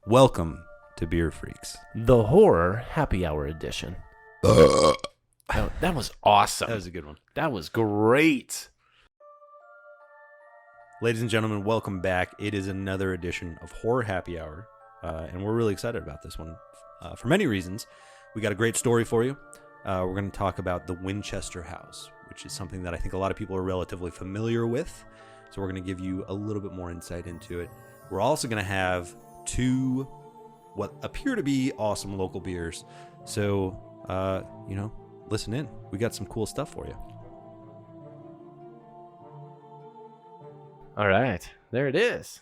Welcome to Beer Freaks. The Horror Happy Hour Edition. That was awesome. That was a good one. That was great. Ladies and gentlemen, welcome back. It is another edition of Horror Happy Hour, and we're really excited about this one for many reasons. We got a great story for you. We're going to talk about the Winchester House, which is something that I think a lot of people are relatively familiar with, so we're going to give you a little bit more insight into it. We're also going to have two what appear to be awesome local beers. So, listen in. We got some cool stuff for you. All right. There it is.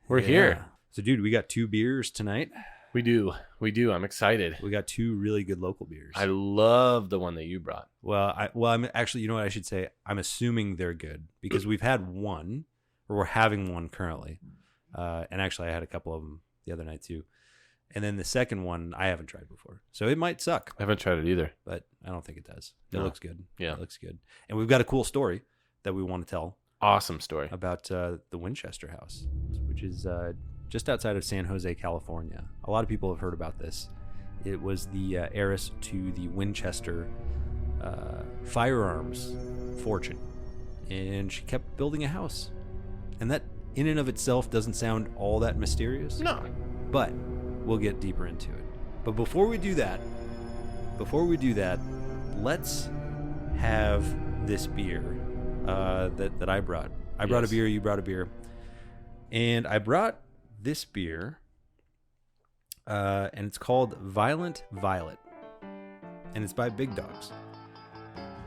We're here. So, dude, we got two beers tonight. We do. I'm excited. We got two really good local beers. I love the one that you brought. I'm actually, you know what I should say? I'm assuming they're good because we've had one, or we're having one currently. And actually, I had a couple of them the other night too. And then the second one I haven't tried before. So it might suck. I haven't tried it either. But I don't think it does. It No. looks good. Yeah. It looks good. And we've got a cool story that we want to tell Awesome story. about the Winchester House, which is just outside of San Jose, California. A lot of people have heard about this. It was the heiress to the Winchester firearms fortune. And she kept building a house. And that in and of itself doesn't sound all that mysterious. No. But we'll get deeper into it. But before we do that, let's have this beer that I brought. I brought a beer, you brought a beer. And I brought this beer, and it's called Violent Violet. And it's by Big Dogs.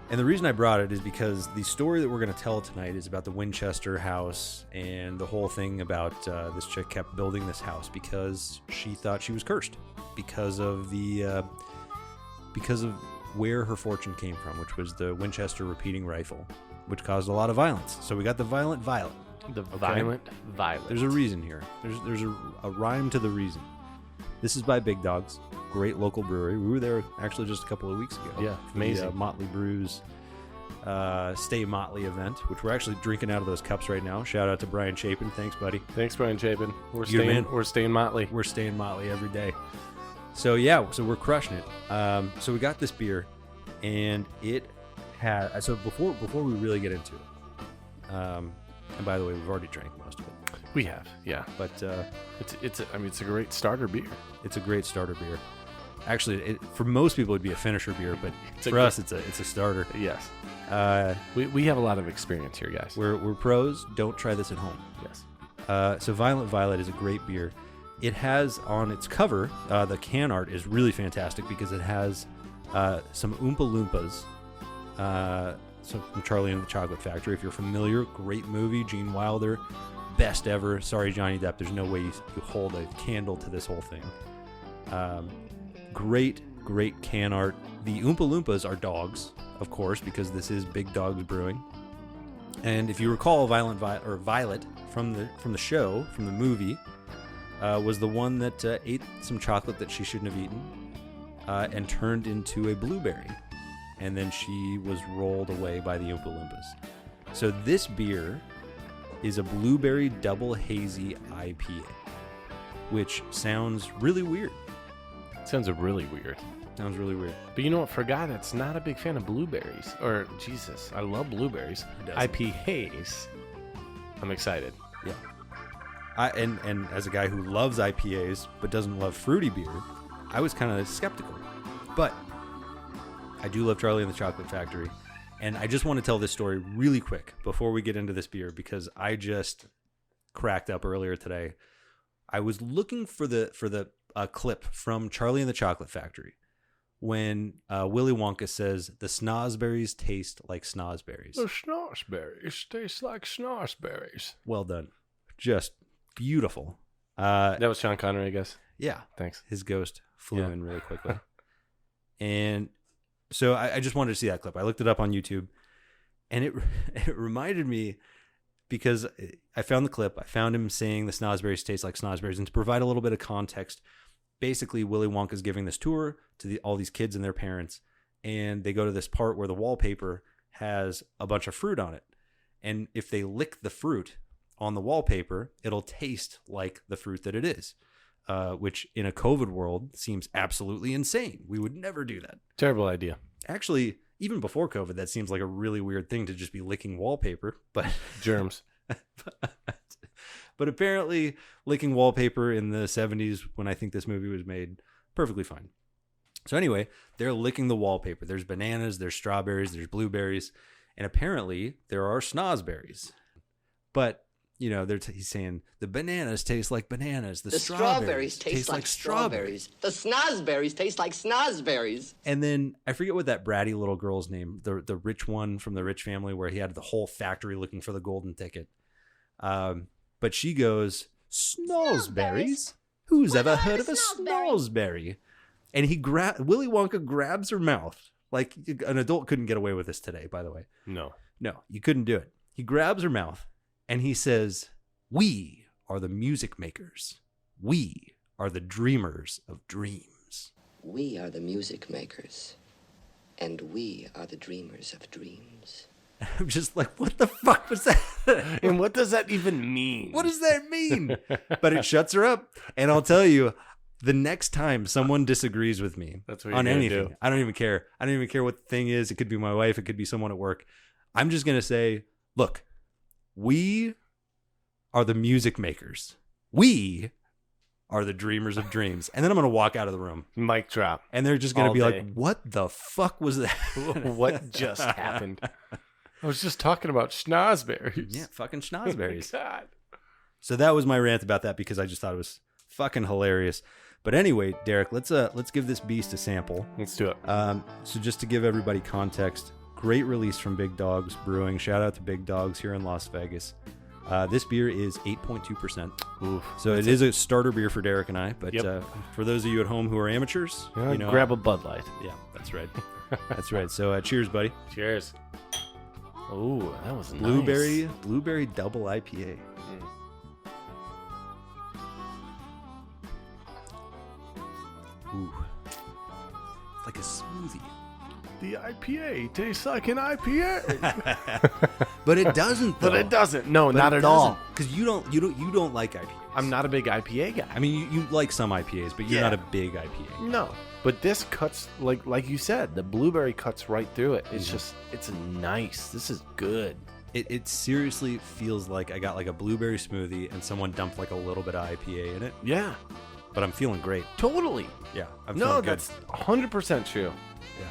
And the reason I brought it is because the story that we're going to tell tonight is about the Winchester House and the whole thing about this chick kept building this house because she thought she was cursed because of where her fortune came from, which was the Winchester repeating rifle, which caused a lot of violence. So we got the Violent Violet. The Violent Violet. There's a reason here. There's a rhyme to the reason. This is by Big Dogs. Great local brewery. We were there actually just a couple of weeks ago. Yeah, amazing. The Motley Brews Stay Motley event, which we're actually drinking out of those cups right now. Shout out to Brian Chapin. Thanks, buddy. Thanks, Brian Chapin. We're You're staying Motley. We're staying Motley every day. So yeah, so we're crushing it. So we got this beer, and it had. So before we really get into it, and by the way, we've already drank most of it. We have, yeah. But it's a great starter beer. It's a great starter beer. Actually, for most people, it'd be a finisher beer, but for us, it's a starter. Yes. We have a lot of experience here, guys. We're pros. Don't try this at home. Yes. So Violent Violet is a great beer. It has on its cover, the can art is really fantastic because it has some Oompa Loompas. So from Charlie and the Chocolate Factory. If you're familiar, great movie. Gene Wilder, best ever. Sorry, Johnny Depp. There's no way you hold a candle to this whole thing. Great can art. The Oompa Loompas are dogs, of course, because this is Big Dogs Brewing. And if you recall, Violet from the show, from the movie, was the one that ate some chocolate that she shouldn't have eaten and turned into a blueberry. And then she was rolled away by the Oompa Loompas. So this beer is a blueberry double hazy IPA, which sounds really weird. Sounds really weird. But you know what? For a guy that's not a big fan of blueberries, or Jesus, I love blueberries. IPAs. I'm excited. Yeah. And as a guy who loves IPAs but doesn't love fruity beer, I was kind of skeptical. But I do love Charlie and the Chocolate Factory. And I just want to tell this story really quick before we get into this beer because I just cracked up earlier today. I was looking for the clip from Charlie and the Chocolate Factory when Willy Wonka says the snozberries taste like snozberries. The snozberries taste like snozberries. Well done. Just beautiful. That was Sean Connery, I guess. Yeah. Thanks. His ghost flew in really quickly. And so I just wanted to see that clip. I looked it up on YouTube, and it reminded me because I found the clip. I found him saying the snozberries taste like snozberries. And to provide a little bit of context, basically Willy Wonka's giving this tour to all these kids and their parents, and they go to this part where the wallpaper has a bunch of fruit on it. And if they lick the fruit on the wallpaper, it'll taste like the fruit that it is. which in a COVID world seems absolutely insane. We would never do that. Terrible idea. Actually, even before COVID, that seems like a really weird thing to just be licking wallpaper. But germs. But apparently, licking wallpaper in the 70s, when I think this movie was made, perfectly fine. So anyway, they're licking the wallpaper. There's bananas, there's strawberries, there's blueberries, and apparently there are snozberries. But, you know, he's saying the bananas taste like bananas. The strawberries taste like strawberries. The snozberries taste like snozberries. And then I forget what that bratty little girl's name, the rich one from the rich family where he had the whole factory looking for the golden ticket. But she goes, snozberries? Who's ever heard of a snozberry? And Willy Wonka grabs her mouth. Like, an adult couldn't get away with this today, by the way. No, you couldn't do it. He grabs her mouth and he says, we are the music makers. We are the dreamers of dreams. We are the music makers. And we are the dreamers of dreams. I'm just like, what the fuck was that? And what does that even mean? What does that mean? But it shuts her up. And I'll tell you, the next time someone disagrees with me on anything, I don't even care. I don't even care what the thing is. It could be my wife. It could be someone at work. I'm just going to say, look, we are the music makers. We are the dreamers of dreams. And then I'm going to walk out of the room. Mic drop. And they're just going to be like, what the fuck was that? What just happened? I was just talking about schnozberries. Yeah, fucking schnozberries. Oh my God. So that was my rant about that because I just thought it was fucking hilarious. But anyway, Derek, let's give this beast a sample. Let's do it. So just to give everybody context, great release from Big Dogs Brewing. Shout out to Big Dogs here in Las Vegas. This beer is 8.2%. Oof, so it is a starter beer for Derek and I. But for those of you at home who are amateurs, grab a Bud Light. Yeah, that's right. That's right. So cheers, buddy. Cheers. Oh, that was nice. Blueberry double IPA. Ooh, it's like a smoothie. The IPA tastes like an IPA, but it doesn't. Though. But it doesn't. No, not at all. Because you don't like IPAs. I'm not a big IPA guy. I mean, you like some IPAs, but you're not a big IPA. No, but this cuts like you said. The blueberry cuts right through it. It's just nice. This is good. It seriously feels like I got like a blueberry smoothie and someone dumped like a little bit of IPA in it. Yeah. But I'm feeling great. Totally. Yeah. I'm feeling good. That's 100% true. Yeah.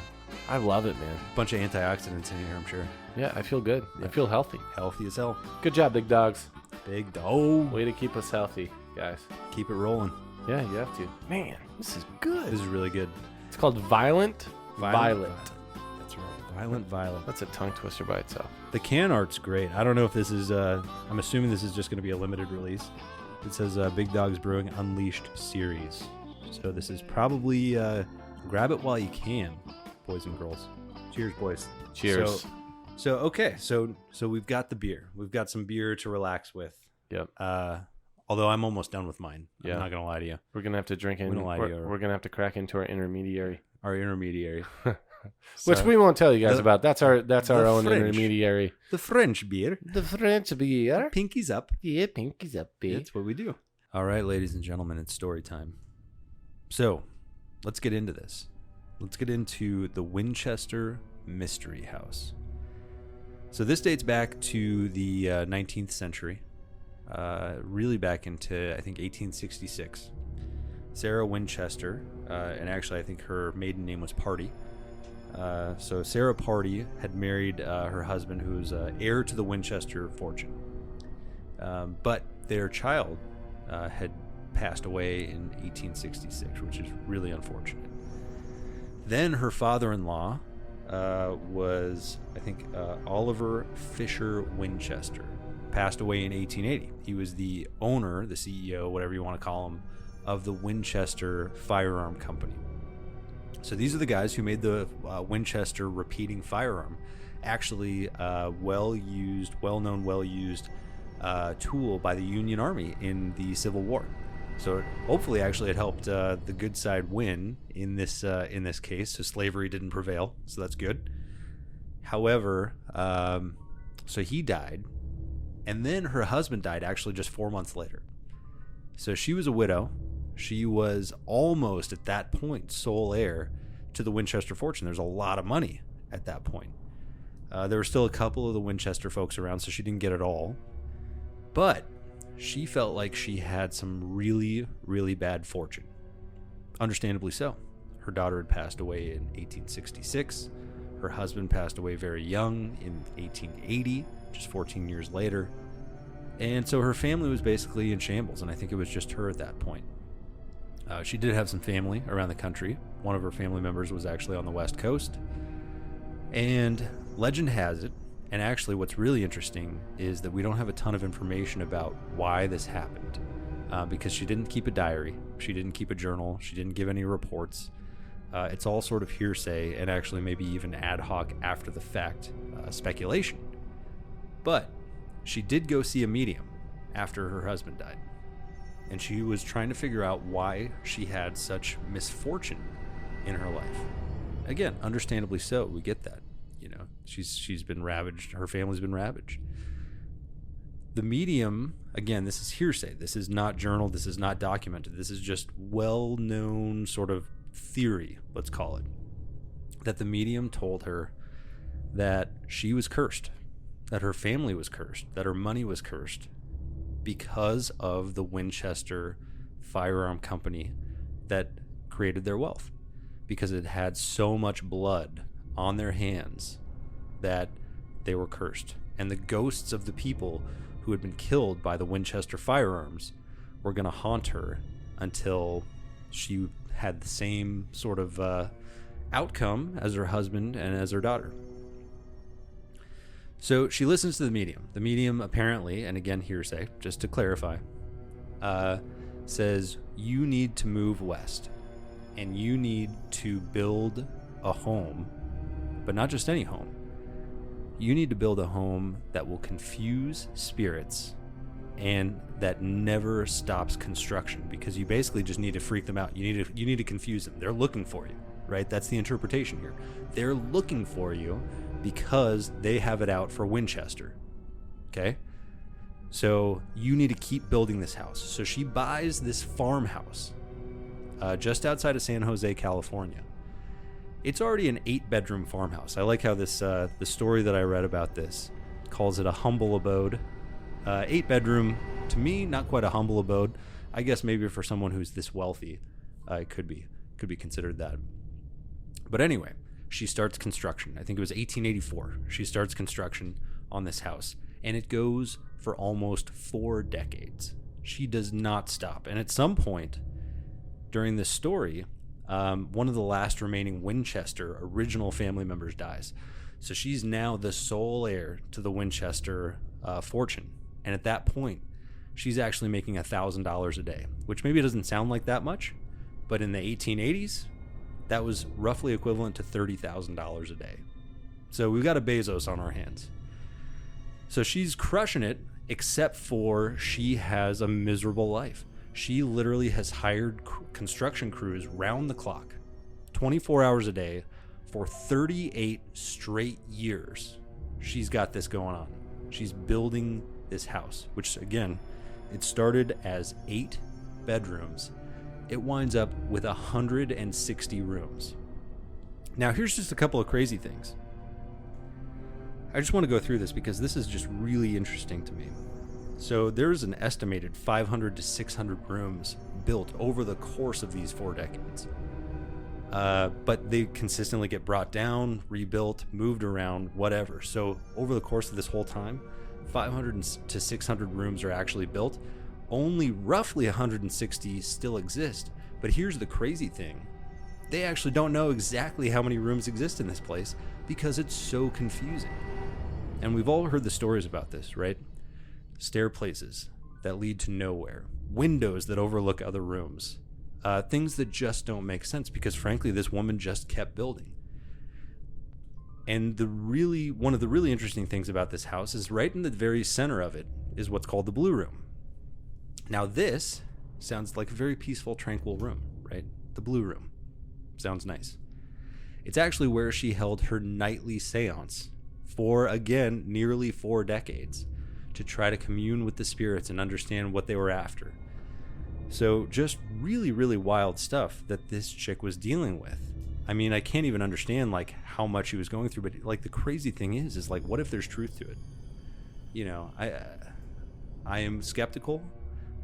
I love it, man. Bunch of antioxidants in here, I'm sure. Yeah, I feel good. Yeah. I feel healthy. Healthy as hell. Good job, Big Dogs. Big Dog. Way to keep us healthy, guys. Keep it rolling. Yeah, you have to. Man, this is good. This is really good. It's called Violent Violet. That's right. Violent Violet. That's a tongue twister by itself. The can art's great. I don't know if this is, I'm assuming this is just going to be a limited release. It says Big Dogs Brewing Unleashed Series. So this is probably, grab it while you can, boys and girls. Cheers, boys. Cheers. So okay. So we've got the beer. We've got some beer to relax with. Yep. Although I'm almost done with mine. Yeah. I'm not going to lie to you. We're going to have to drink in. We're going to have to crack into our intermediary. Which we won't tell you guys about. That's our own French. Intermediary. The French beer. The French beer. Pinkies up. Yeah, pinkies up, babe. That's what we do. All right, ladies and gentlemen, it's story time. So, let's get into this. Let's get into the Winchester Mystery House. So this dates back to the 19th century, really back into, I think, 1866. Sarah Winchester, and actually I think her maiden name was Party. So Sarah Party had married her husband, who was heir to the Winchester fortune. But their child had passed away in 1866, which is really unfortunate. Then her father-in-law was, I think, Oliver Fisher Winchester, passed away in 1880. He was the owner, the CEO, whatever you want to call him, of the Winchester Firearm Company. So these are the guys who made the Winchester repeating firearm. Actually, well-known tool by the Union Army in the Civil War. So hopefully, actually, it helped the good side win in this case. So slavery didn't prevail. So that's good. However, so he died, and then her husband died actually just 4 months later. So she was a widow. She was almost at that point sole heir to the Winchester fortune. There's a lot of money at that point. There were still a couple of the Winchester folks around, so she didn't get it all. But she felt like she had some really, really bad fortune. Understandably so. Her daughter had passed away in 1866. Her husband passed away very young in 1880, just 14 years later. And so her family was basically in shambles, and I think it was just her at that point. She did have some family around the country. One of her family members was actually on the West Coast. And legend has it, and actually what's really interesting is that we don't have a ton of information about why this happened, because she didn't keep a diary, she didn't keep a journal, she didn't give any reports. It's all sort of hearsay and actually maybe even ad hoc after the fact speculation. But she did go see a medium after her husband died, and she was trying to figure out why she had such misfortune in her life. Again, understandably so. We get that. You know, she's been ravaged. Her family's been ravaged. The medium, again, this is hearsay. This is not journaled. This is not documented. This is just well-known sort of theory, let's call it, that the medium told her that she was cursed, that her family was cursed, that her money was cursed because of the Winchester firearm company that created their wealth, because it had so much blood on their hands that they were cursed. And the ghosts of the people who had been killed by the Winchester firearms were going to haunt her until she had the same sort of outcome as her husband and as her daughter. So she listens to the medium. The medium apparently, and again hearsay, just to clarify, says you need to move west and you need to build a home, but not just any home. You need to build a home that will confuse spirits and that never stops construction, because you basically just need to freak them out. You need to confuse them. They're looking for you, right? That's the interpretation here. They're looking for you because they have it out for Winchester. Okay? So you need to keep building this house. So she buys this farmhouse just outside of San Jose, California. It's already an 8-bedroom farmhouse. I like how this the story that I read about this calls it a humble abode. 8-bedroom, to me, not quite a humble abode. I guess maybe for someone who's this wealthy, it could be considered that. But anyway, she starts construction. I think it was 1884. She starts construction on this house, and it goes for almost 4 decades. She does not stop. And at some point during this story, one of the last remaining Winchester original family members dies. So she's now the sole heir to the Winchester fortune. And at that point, she's actually making $1,000 a day, which maybe doesn't sound like that much, but in the 1880s, that was roughly equivalent to $30,000 a day. So we've got a Bezos on our hands. So she's crushing it, except for she has a miserable life. She literally has hired construction crews round the clock, 24 hours a day, for 38 straight years. She's got this going on. She's building this house, which again, it started as 8 bedrooms. It winds up with 160 rooms. Now, here's just a couple of crazy things. I just want to go through this because this is just really interesting to me. So there's an estimated 500 to 600 rooms built over the course of these 4 decades. But they consistently get brought down, rebuilt, moved around, whatever. So over the course of this whole time, 500 to 600 rooms are actually built. Only roughly 160 still exist. But here's the crazy thing. They actually don't know exactly how many rooms exist in this place because it's so confusing. And we've all heard the stories about this, right? Stairplaces that lead to nowhere, windows that overlook other rooms, things that just don't make sense because frankly this woman just kept building. And one of the really interesting things about this house is right in the very center of it is what's called the Blue Room. Now this sounds like a very peaceful, tranquil room, right? The Blue Room. Sounds nice. It's actually where she held her nightly seance for, again, nearly 4 decades to try to commune with the spirits and understand what they were after. So just really, really wild stuff that this chick was dealing with. I mean, I can't even understand like how much she was going through, but like the crazy thing is like, what if there's truth to it? You know, I am skeptical,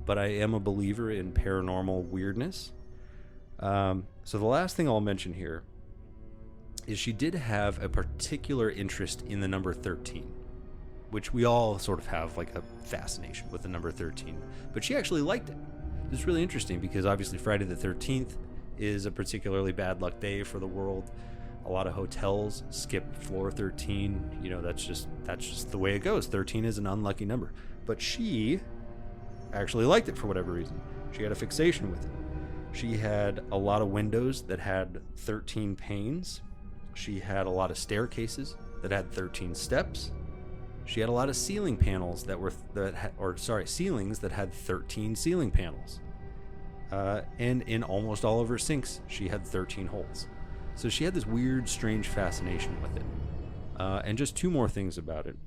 but I am a believer in paranormal weirdness. So the last thing I'll mention here is she did have a particular interest in the number 13, which we all sort of have like a fascination with the number 13, but she actually liked it. It's really interesting because obviously Friday the 13th is a particularly bad luck day for the world. A lot of hotels skip floor 13. You know, that's just the way it goes. 13 is an unlucky number. But she actually liked it for whatever reason. She had a fixation with it. She had a lot of windows that had 13 panes. She had a lot of staircases that had 13 steps. She had a lot of ceiling panels ceilings that had 13 ceiling panels. And in almost all of her sinks, she had 13 holes. So she had this weird, strange fascination with it. And just two more things about it.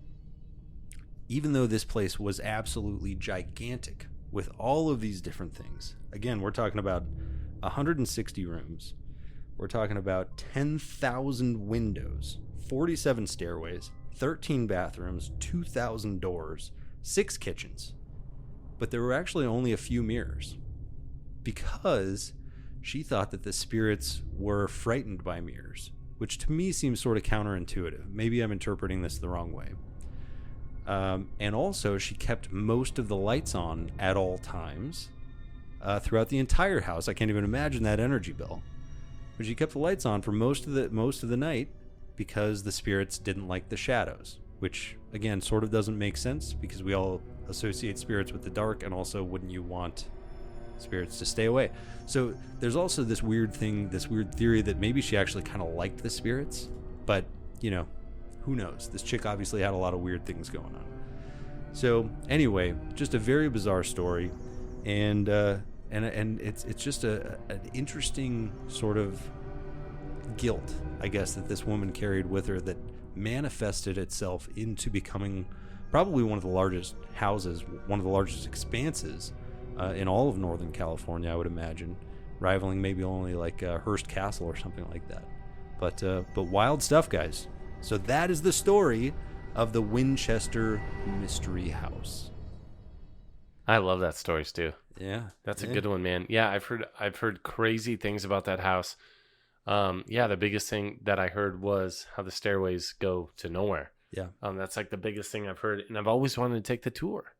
Even though this place was absolutely gigantic with all of these different things, again, we're talking about 160 rooms. We're talking about 10,000 windows, 47 stairways, 13 bathrooms, 2,000 doors, 6 kitchens. But there were actually only a few mirrors because she thought that the spirits were frightened by mirrors, which to me seems sort of counterintuitive. Maybe I'm interpreting this the wrong way. And also, she kept most of the lights on at all times throughout the entire house. I can't even imagine that energy bill. But she kept the lights on for most of the night because the spirits didn't like the shadows, which again sort of doesn't make sense because we all associate spirits with the dark, and also wouldn't you want spirits to stay away? So there's also this weird theory that maybe she actually kind of liked the spirits, but you know, who knows? This chick obviously had a lot of weird things going on. So anyway, just a very bizarre story, and it's just an interesting sort of guilt, I guess, that this woman carried with her that manifested itself into becoming probably one of the largest houses, one of the largest expanses in all of Northern California, I would imagine, rivaling maybe only like Hearst Castle or something like that. But wild stuff, guys. So that is the story of the Winchester Mystery House. I love that story, Stu. Yeah, that's a good one, man. Yeah, I've heard crazy things about that house. The biggest thing that I heard was how the stairways go to nowhere. Yeah. That's like the biggest thing I've heard, and I've always wanted to take the tour.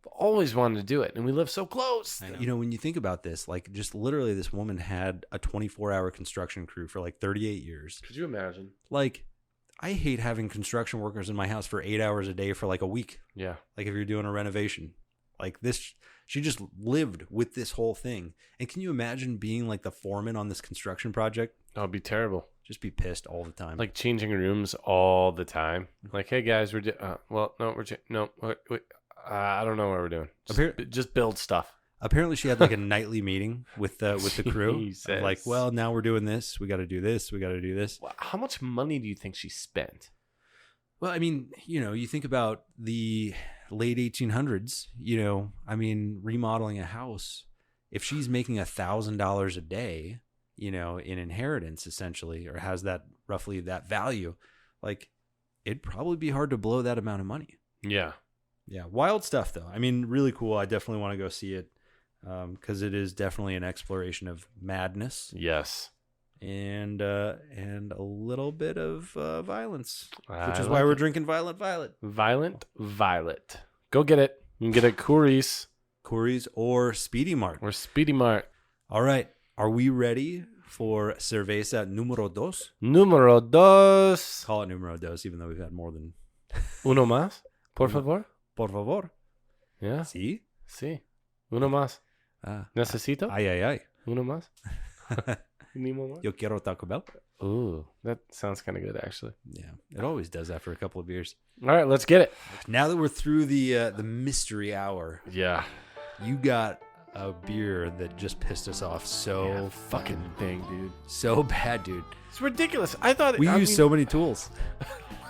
I've always wanted to do it, and we live so close. You know, when you think about this, like just literally this woman had a 24-hour construction crew for like 38 years. Could you imagine? Like, I hate having construction workers in my house for 8 hours a day for like a week. Yeah. Like if you're doing a renovation. Like this, she just lived with this whole thing. And can you imagine being like the foreman on this construction project? That would be terrible. Just be pissed all the time. Like changing rooms all the time. Like, hey guys, I don't know what we're doing. Just build stuff. Apparently, she had like a nightly meeting with the crew. Of like, well, now we're doing this. We got to do this. We got to do this. Well, how much money do you think she spent? Well, I mean, you know, you think about the late 1800s. You know, I mean, remodeling a house. If she's making $1,000 a day, you know, in inheritance essentially, or has that roughly that value, like it'd probably be hard to blow that amount of money. Yeah. Yeah. Wild stuff though. I mean, really cool. I definitely want to go see it because it is definitely an exploration of madness. Yes. And a little bit of violence, which is why we're drinking Violent Violet. Violent Violet. Go get it. You can get it at Curry's or Speedy Mart. All right. Are we ready for cerveza número dos? Número dos. Call it número dos, even though we've had more than... Uno más, por favor. Por favor. Yeah. Sí. Sí. Uno más. Necesito. Ay. Uno más. Need one more? Yo quiero Taco Bell. Ooh, that sounds kind of good, actually. Yeah, it always does after a couple of beers. All right, let's get it. Now that we're through the mystery hour, yeah, you got a beer that just pissed us off fucking thing, dude. So bad, dude. It's ridiculous. I thought we use so many tools.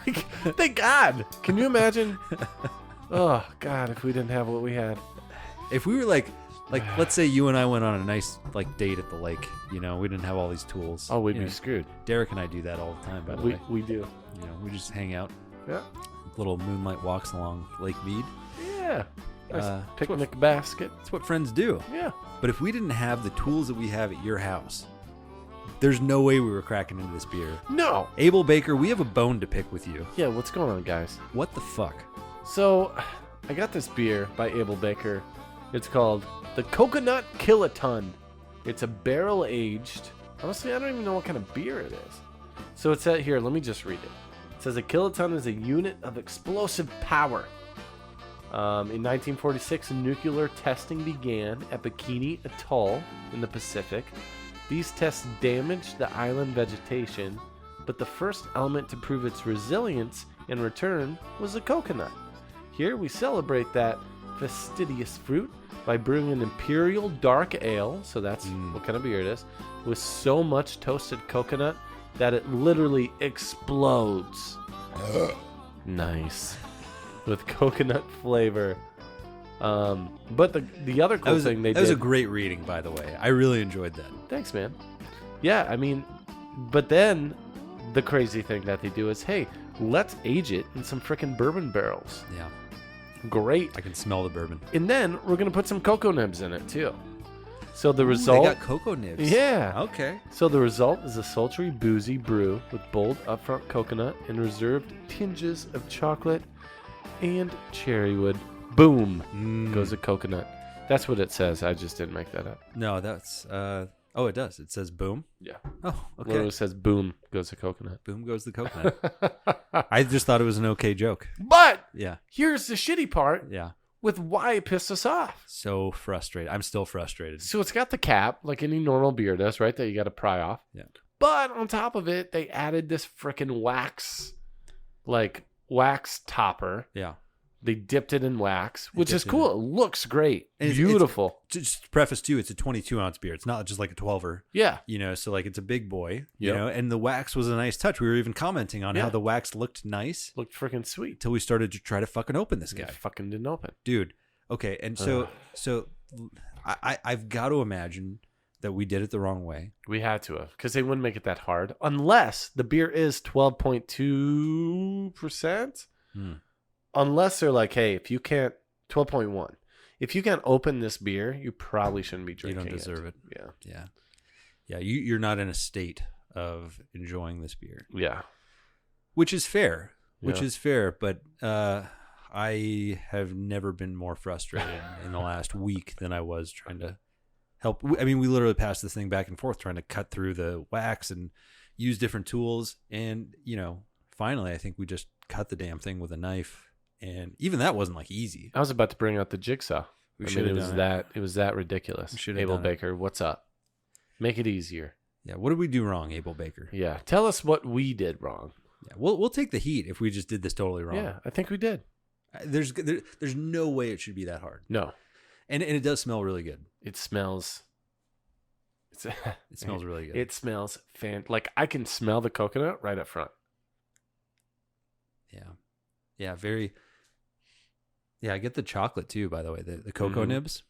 Thank God. Can you imagine? Oh God, if we didn't have what we had. If we were like Like, let's say you and I went on a nice like date at the lake. You know, we didn't have all these tools. Oh, we'd You be know, screwed. Derek and I do that all the time, by the way. We do. You know, we just hang out. Yeah. Little moonlight walks along Lake Mead. Yeah. Nice picnic what, basket. That's what friends do. Yeah. But if we didn't have the tools that we have at your house, there's no way we were cracking into this beer. No. Abel Baker, we have a bone to pick with you. Yeah, what's going on, guys? What the fuck? So, I got this beer by Abel Baker. It's called the Coconut Kiloton. It's a barrel aged. Honestly, I don't even know what kind of beer it is. So it's at here. Let me just read it. It says a kiloton is a unit of explosive power. In 1946, nuclear testing began at Bikini Atoll in the Pacific. These tests damaged the island vegetation, but the first element to prove its resilience in return was the coconut. Here we celebrate that fastidious fruit by brewing an imperial dark ale, so that's what kind of beer it is, with so much toasted coconut that it literally explodes. Nice. With coconut flavor. But the other cool thing they did... That was a great reading, by the way. I really enjoyed that. Thanks, man. Yeah, I mean, but then the crazy thing that they do is, hey, let's age it in some freaking bourbon barrels. Yeah. Great. I can smell the bourbon. And then we're going to put some cocoa nibs in it, too. So the result... They got cocoa nibs. Yeah. Okay. So the result is a sultry, boozy brew with bold, upfront coconut and reserved tinges of chocolate and cherrywood. Boom goes a coconut. That's what it says. I just didn't make that up. No, that's... Oh, it does. It says boom? Yeah. Oh, okay. Literally says boom goes a coconut. Boom goes the coconut. I just thought it was an okay joke. But Yeah. here's the shitty part Yeah. with why it pissed us off. So frustrated. I'm still frustrated. So it's got the cap, like any normal beer does, right? That you got to pry off. Yeah. But on top of it, they added this freaking wax topper. Yeah. They dipped it in wax, which is dipped it cool. It looks great. And Beautiful. Just to preface too, it's a 22-ounce beer. It's not just like a 12er. Yeah. You know, so like it's a big boy. You Yep. know, and the wax was a nice touch. We were even commenting on Yeah. how the wax looked nice Looked freaking sweet. until we started to try to fucking open this guy. It fucking didn't open. Dude. Okay, and so I've got to imagine that we did it the wrong way. We had to have, because they wouldn't make it that hard unless the beer is 12.2%. Unless they're like, hey, if you can't, 12.1. If you can't open this beer, you probably shouldn't be drinking it. You don't deserve it. Yeah. Yeah. Yeah, you're not in a state of enjoying this beer. Yeah. Which is fair. Which Yeah. is fair, but I have never been more frustrated in the last week than I was trying to help. I mean, we literally passed this thing back and forth trying to cut through the wax and use different tools. And, you know, finally, I think we just cut the damn thing with a knife. And even that wasn't like easy. I was about to bring out the jigsaw. It was that ridiculous. Abel Baker, what's up? Make it easier. Yeah. What did we do wrong, Abel Baker? Yeah. Tell us what we did wrong. Yeah. We'll take the heat if we just did this totally wrong. Yeah, I think we did. There's no way it should be that hard. No. And it does smell really good. It smells. It smells really good. It smells like I can smell the coconut right up front. Yeah. Yeah. Very. Yeah, I get the chocolate too, by the way. The cocoa nibs.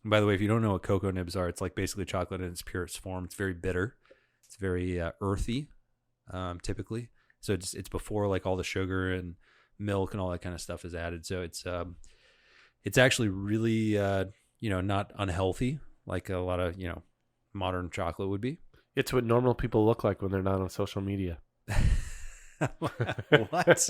And by the way, if you don't know what cocoa nibs are, it's like basically chocolate in its purest form. It's very bitter. It's very earthy, typically. So it's before like all the sugar and milk and all that kind of stuff is added. So it's actually really not unhealthy like a lot of modern chocolate would be. It's what normal people look like when they're not on social media. What?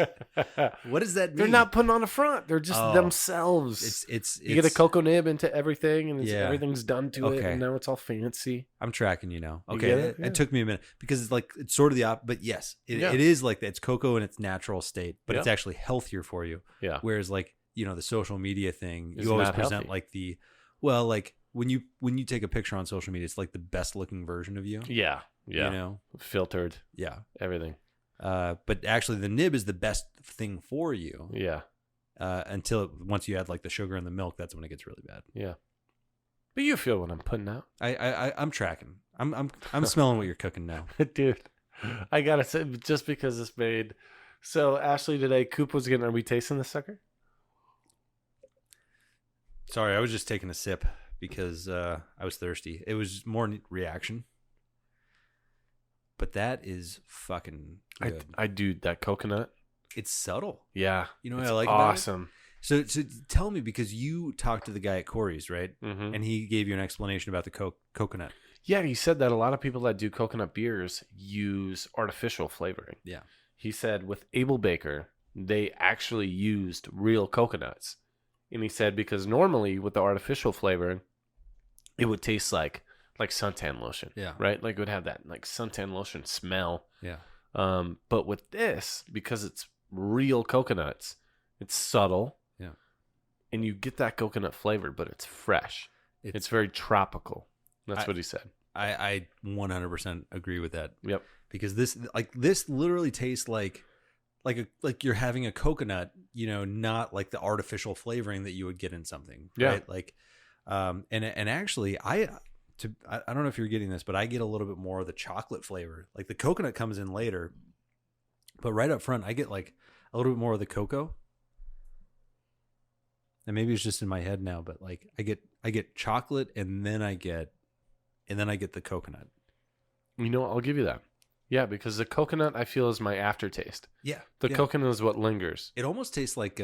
What does that mean? They're not putting on a front. They're just themselves. You get a cocoa nib into everything, and everything's done to it, and now it's all fancy. I'm tracking you now. Okay, get it? Yeah. It took me a minute because it's sort of the opposite. But yes, it is like that. It's cocoa in its natural state, but it's actually healthier for you. Yeah. Whereas the social media thing, you always present healthy. When you take a picture on social media, it's like the best looking version of you. Yeah. Yeah. Filtered. Yeah. Everything. But actually the nib is the best thing for you. Yeah. Until once you add like the sugar and the milk, that's when it gets really bad. Yeah. But you feel what I'm putting out. I'm tracking. I'm smelling what you're cooking now. Dude, I gotta say, just because it's made. So Ashley today, Coop was getting, are we tasting this sucker? Sorry, I was just taking a sip because I was thirsty. It was more reaction. But that is fucking good. I do that coconut. It's subtle. Yeah. You know what it's I like about it? awesome. So tell me, because you talked to the guy at Corey's, right? Mm-hmm. And he gave you an explanation about the coconut. Yeah, he said that a lot of people that do coconut beers use artificial flavoring. Yeah. He said with Able Baker, they actually used real coconuts. And he said because normally with the artificial flavoring, it would taste like suntan lotion. Yeah. Right? Like it would have that like suntan lotion smell. Yeah. But with this, because it's real coconuts, it's subtle. Yeah. And you get that coconut flavor, but it's fresh. It's very tropical. That's what he said. I 100% agree with that. Yep. Because this literally tastes like you're having a coconut, you know, not like the artificial flavoring that you would get in something. Yeah. Right? Like, and actually I don't know if you're getting this, but I get a little bit more of the chocolate flavor. Like the coconut comes in later, but right up front, I get like a little bit more of the cocoa. And maybe it's just in my head now, but like I get chocolate and then I get the coconut. You know what? I'll give you that. Yeah, because the coconut I feel is my aftertaste. Yeah. The coconut is what lingers. It almost tastes like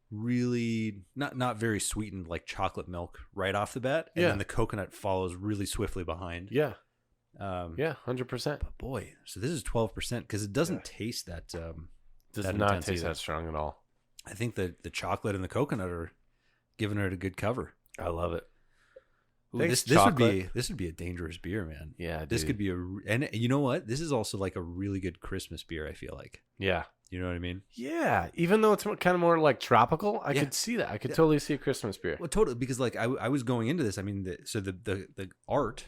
really not very sweetened, like chocolate milk right off the bat, and then the coconut follows really swiftly behind. Yeah. 100%. But boy, so this is 12% because it doesn't taste that. Does that not intense taste either. that strong at all. I think that the chocolate and the coconut are giving it a good cover. I love it. Ooh, Thanks, this would chocolate. be a dangerous beer, man. Yeah, This dude. could be and you know what? This is also like a really good Christmas beer. I feel like. Yeah. You know what I mean? Yeah. Even though it's kind of more like tropical, I Yeah. could see that. I could totally see a Christmas beer. Well, totally, because like I was going into this. I mean, the art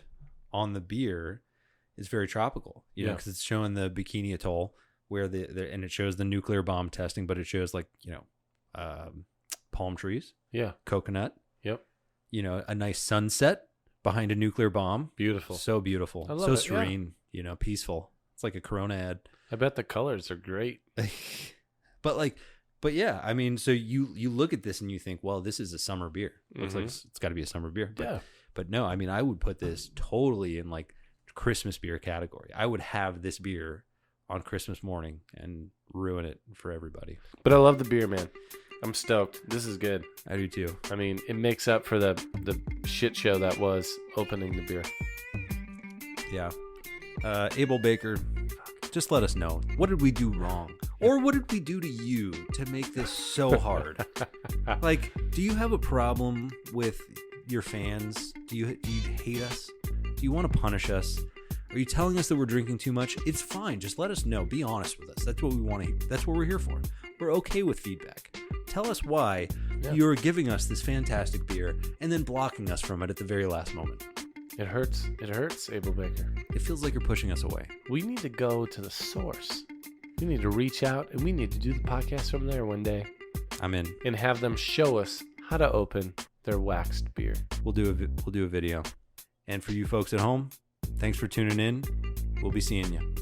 on the beer is very tropical. You know, because it's showing the Bikini Atoll where and it shows the nuclear bomb testing, but it shows like palm trees, coconut, you know, a nice sunset behind a nuclear bomb. Beautiful. So beautiful. I love so it, serene, you know, peaceful. It's like a Corona ad. I bet the colors are great. But yeah, I mean, so you look at this and you think, well, this is a summer beer. Looks like Mm-hmm. it's got to be a summer beer. But, Yeah. But no, I mean, I would put this totally in like Christmas beer category. I would have this beer on Christmas morning and ruin it for everybody. But I love the beer, man. I'm stoked. This is good. I do too. I mean, it makes up for the shit show that was opening the beer. Yeah. Abel Baker, just let us know. What did we do wrong? Or what did we do to you to make this so hard? Like, do you have a problem with your fans? Do you hate us? Do you want to punish us? Are you telling us that we're drinking too much? It's fine. Just let us know. Be honest with us. That's what we want to. That's what we're here for. We're okay with feedback. Tell us why you're giving us this fantastic beer and then blocking us from it at the very last moment. It hurts. It hurts, Abel Baker. It feels like you're pushing us away. We need to go to the source. We need to reach out and we need to do the podcast from there one day I'm in. and have them show us how to open their waxed beer. We'll do a video. And for you folks at home, thanks for tuning in. We'll be seeing you.